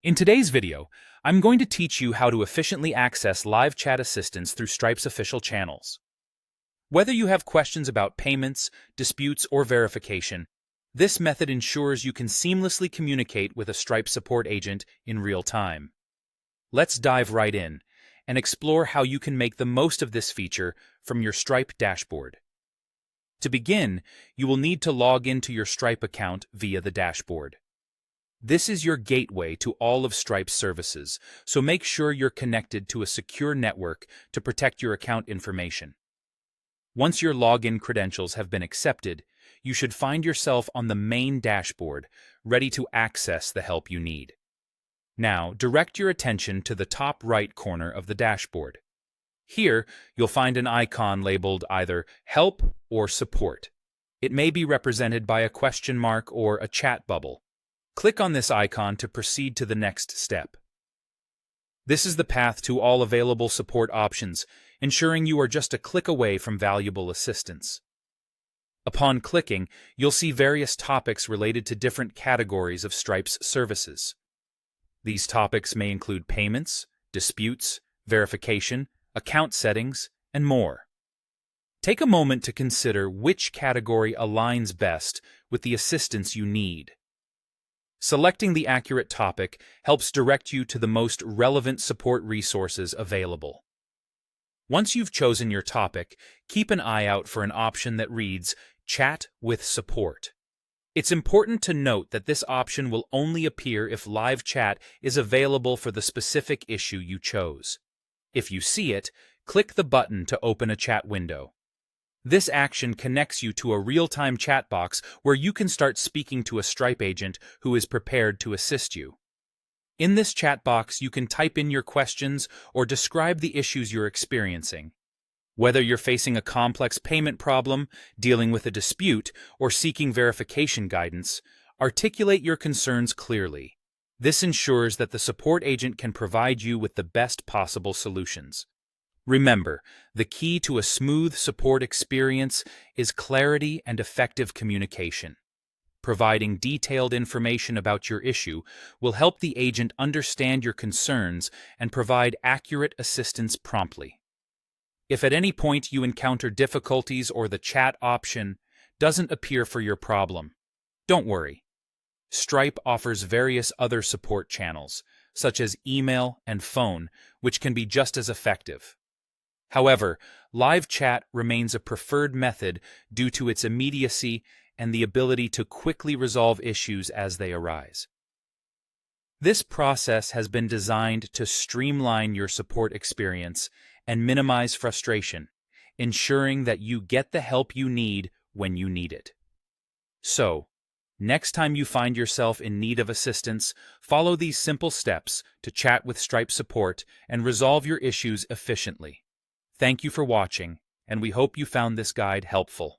In today's video, I'm going to teach you how to efficiently access live chat assistance through Stripe's official channels. Whether you have questions about payments, disputes, or verification, this method ensures you can seamlessly communicate with a Stripe support agent in real time. Let's dive right in and explore how you can make the most of this feature from your Stripe dashboard. To begin, you will need to log into your Stripe account via the dashboard. This is your gateway to all of Stripe's services, so make sure you're connected to a secure network to protect your account information. Once your login credentials have been accepted, you should find yourself on the main dashboard, ready to access the help you need. Now, direct your attention to the top right corner of the dashboard. Here, you'll find an icon labeled either Help or Support. It may be represented by a question mark or a chat bubble. Click on this icon to proceed to the next step. This is the path to all available support options, ensuring you are just a click away from valuable assistance. Upon clicking, you'll see various topics related to different categories of Stripe's services. These topics may include payments, disputes, verification, account settings, and more. Take a moment to consider which category aligns best with the assistance you need. Selecting the accurate topic helps direct you to the most relevant support resources available. Once you've chosen your topic, keep an eye out for an option that reads Chat with Support. It's important to note that this option will only appear if live chat is available for the specific issue you chose. If you see it, click the button to open a chat window. This action connects you to a real-time chat box where you can start speaking to a Stripe agent who is prepared to assist you. In this chat box, you can type in your questions or describe the issues you're experiencing. Whether you're facing a complex payment problem, dealing with a dispute, or seeking verification guidance, articulate your concerns clearly. This ensures that the support agent can provide you with the best possible solutions. Remember, the key to a smooth support experience is clarity and effective communication. Providing detailed information about your issue will help the agent understand your concerns and provide accurate assistance promptly. If at any point you encounter difficulties or the chat option doesn't appear for your problem, don't worry. Stripe offers various other support channels, such as email and phone, which can be just as effective. However, live chat remains a preferred method due to its immediacy and the ability to quickly resolve issues as they arise. This process has been designed to streamline your support experience and minimize frustration, ensuring that you get the help you need when you need it. So, next time you find yourself in need of assistance, follow these simple steps to chat with Stripe support and resolve your issues efficiently. Thank you for watching, and we hope you found this guide helpful.